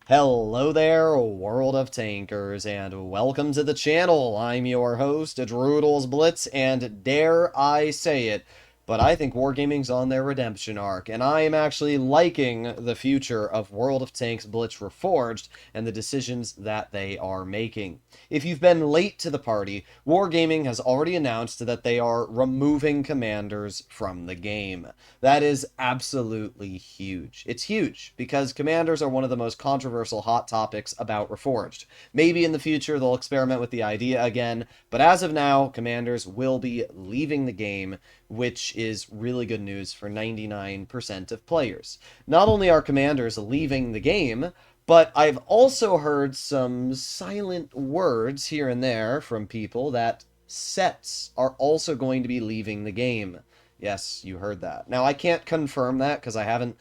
Hello there, world of tankers, and welcome to the channel. I'm your host, Droodles Blitz, and dare I say it, but I think Wargaming's on their redemption arc, and I am actually liking the future of World of Tanks Blitz Reforged and the decisions that they are making. If you've been late to the party, Wargaming has already announced that they are removing commanders from the game. That is absolutely huge. It's huge because commanders are one of the most controversial hot topics about Reforged. Maybe in the future they'll experiment with the idea again, but as of now, commanders will be leaving the game, which is really good news for 99% of players. Not only are commanders leaving the game, but I've also heard some silent words here and there from people that sets are also going to be leaving the game. Yes, you heard that. Now, I can't confirm that because I haven't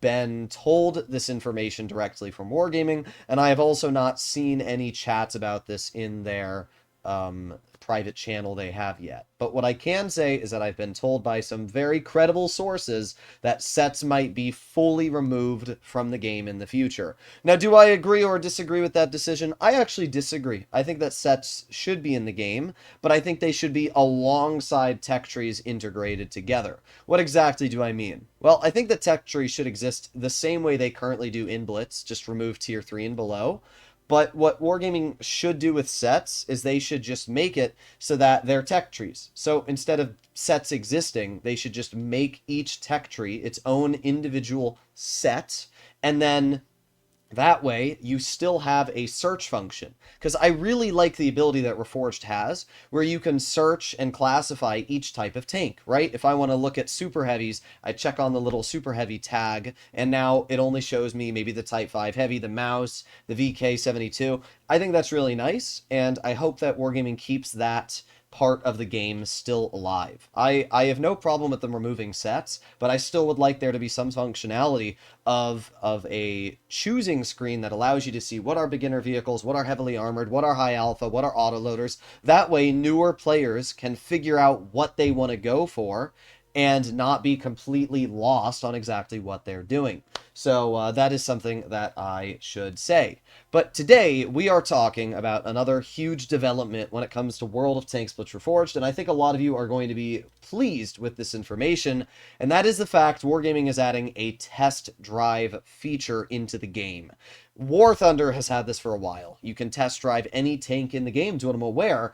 been told this information directly from Wargaming, and I have also not seen any chats about this in their private channel they have yet. But what I can say is that I've been told by some very credible sources that sets might be fully removed from the game in the future. Now, do I agree or disagree with that decision? I actually disagree. I think that sets should be in the game, but I think they should be alongside tech trees integrated together. What exactly do I mean? Well, I think the tech tree should exist the same way they currently do in Blitz, just remove tier 3 and below. But what Wargaming should do with sets is they should just make it so that they're tech trees. So instead of sets existing, they should just make each tech tree its own individual set, and then that way, you still have a search function. Because I really like the ability that Reforged has, where you can search and classify each type of tank, right? If I want to look at super heavies, I check on the little super heavy tag, and now it only shows me maybe the Type 5 heavy, the mouse, the VK72. I think that's really nice, and I hope that Wargaming keeps that part of the game still alive. I have no problem with them removing sets, but I still would like there to be some functionality of a choosing screen that allows you to see what are beginner vehicles, what are heavily armored, what are high alpha, what are autoloaders. That way, newer players can figure out what they want to go for and not be completely lost on exactly what they're doing. So that is something that I should say. But today we are talking about another huge development when it comes to World of Tanks Blitz Reforged, and I think a lot of you are going to be pleased with this information, and that is the fact Wargaming is adding a test drive feature into the game. War Thunder has had this for a while. You can test drive any tank in the game, to what I'm aware.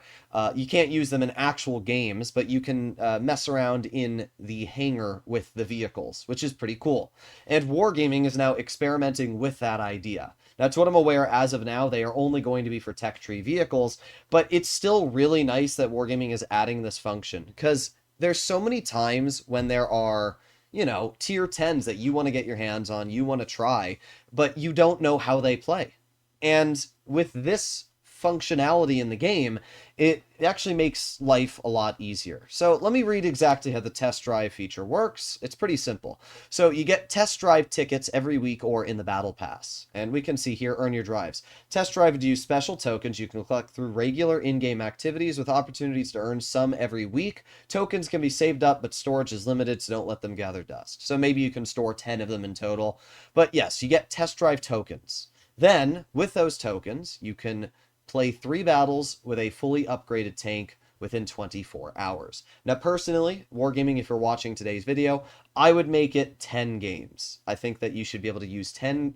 You can't use them in actual games, but you can mess around in the hangar with the vehicles, which is pretty cool. And Wargaming is now experimenting with that idea. That's what I'm aware as of now. They are only going to be for tech tree vehicles, but it's still really nice that Wargaming is adding this function because there's so many times when there are, tier 10s that you want to get your hands on, you want to try, but you don't know how they play. And with this functionality in the game, it actually makes life a lot easier. So let me read exactly how the test drive feature works. It's pretty simple. So you get test drive tickets every week or in the battle pass. And we can see here, earn your drives. Test drive to use special tokens you can collect through regular in-game activities with opportunities to earn some every week. Tokens can be saved up, but storage is limited, so don't let them gather dust. So maybe you can store 10 of them in total. But yes, you get test drive tokens. Then, with those tokens, you can play 3 battles with a fully upgraded tank within 24 hours. Now, personally, Wargaming, if you're watching today's video, I would make it 10 games. I think that you should be able to use 10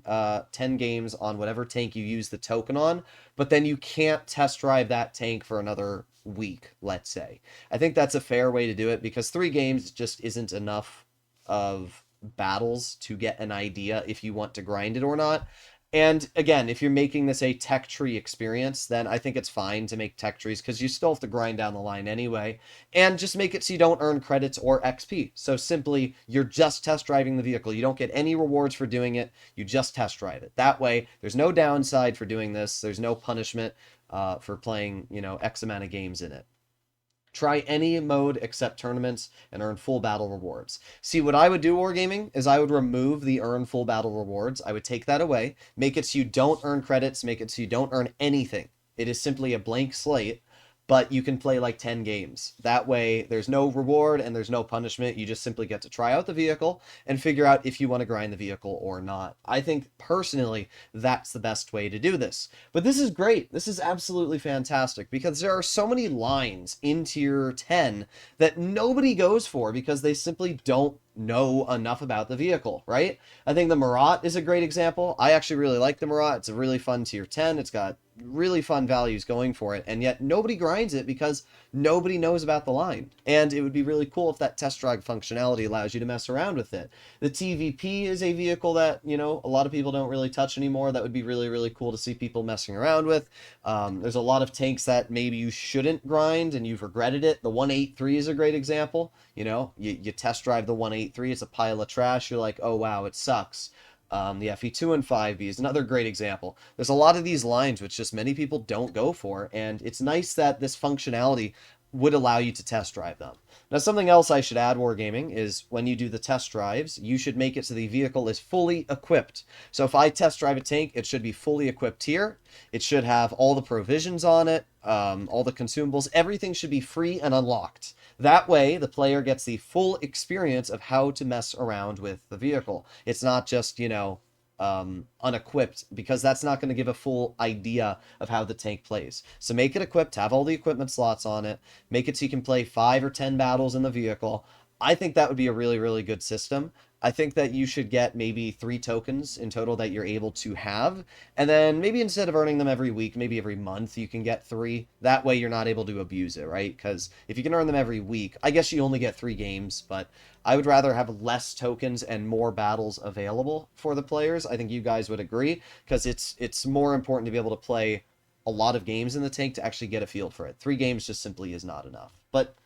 games on whatever tank you use the token on, but then you can't test drive that tank for another week, let's say. I think that's a fair way to do it because 3 games just isn't enough of battles to get an idea if you want to grind it or not. And again, if you're making this a tech tree experience, then I think it's fine to make tech trees because you still have to grind down the line anyway. And just make it so you don't earn credits or XP. So simply, you're just test driving the vehicle. You don't get any rewards for doing it. You just test drive it. That way, there's no downside for doing this. There's no punishment for playing, X amount of games in it. Try any mode except tournaments and earn full battle rewards. See, what I would do, Wargaming, is I would remove the earn full battle rewards. I would take that away, make it so you don't earn credits, make it so you don't earn anything. It is simply a blank slate. but you can play like 10 games. That way, there's no reward and there's no punishment. You just simply get to try out the vehicle and figure out if you want to grind the vehicle or not. I think personally, that's the best way to do this. But this is great. This is absolutely fantastic because there are so many lines in tier 10 that nobody goes for because they simply don't know enough about the vehicle, right? I think the Marat is a great example. I actually really like the Marat. It's a really fun tier 10. It's got really fun values going for it, and yet nobody grinds it because nobody knows about the line. And it would be really cool if that test drive functionality allows you to mess around with it. The TVP is a vehicle that, you know, a lot of people don't really touch anymore. That would be really, really cool to see people messing around with. There's a lot of tanks that maybe you shouldn't grind and you've regretted it. The 183 is a great example. You know, you test drive the 183, it's a pile of trash. You're like, oh wow, it sucks. The FE2 and 5B is another great example. There's a lot of these lines which just many people don't go for, and it's nice that this functionality would allow you to test drive them. Now, something else I should add, Wargaming, is when you do the test drives, you should make it so the vehicle is fully equipped. So if I test drive a tank, it should be fully equipped here. It should have all the provisions on it, all the consumables. Everything should be free and unlocked. That way, the player gets the full experience of how to mess around with the vehicle. It's not just, you know, unequipped, because that's not going to give a full idea of how the tank plays. So make it equipped, have all the equipment slots on it, make it so you can play 5 or 10 battles in the vehicle. I think that would be a really, really good system. I think that you should get maybe 3 tokens in total that you're able to have. And then maybe instead of earning them every week, maybe every month you can get 3. That way you're not able to abuse it, right? Because if you can earn them every week, I guess you only get 3 games, but I would rather have less tokens and more battles available for the players. I think you guys would agree, because it's more important to be able to play a lot of games in the tank to actually get a feel for it. 3 games just simply is not enough. But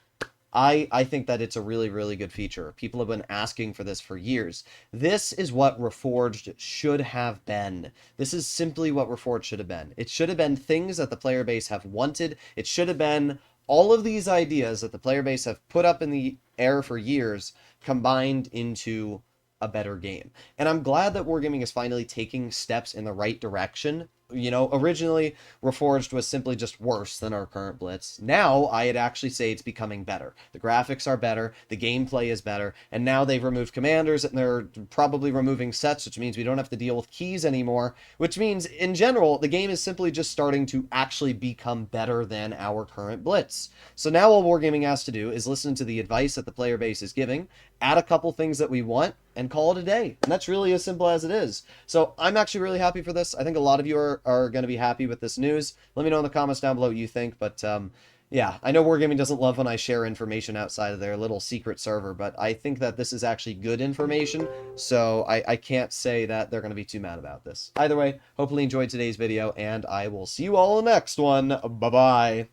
I think that it's a really, really good feature. People have been asking for this for years. This is what Reforged should have been. This is simply what Reforged should have been. It should have been things that the player base have wanted. It should have been all of these ideas that the player base have put up in the air for years combined into a better game. And I'm glad that Wargaming is finally taking steps in the right direction. You know, originally, Reforged was simply just worse than our current Blitz. Now, I'd actually say it's becoming better. The graphics are better, the gameplay is better, and now they've removed commanders, and they're probably removing sets, which means we don't have to deal with keys anymore, which means, in general, the game is simply just starting to actually become better than our current Blitz. So now all Wargaming has to do is listen to the advice that the player base is giving, add a couple things that we want, and call it a day. And that's really as simple as it is. So I'm actually really happy for this. I think a lot of you are going to be happy with this news. Let me know in the comments down below what you think. But yeah, I know Wargaming doesn't love when I share information outside of their little secret server, but I think that this is actually good information. So I can't say that they're going to be too mad about this. Either way, hopefully you enjoyed today's video, and I will see you all in the next one. Bye-bye.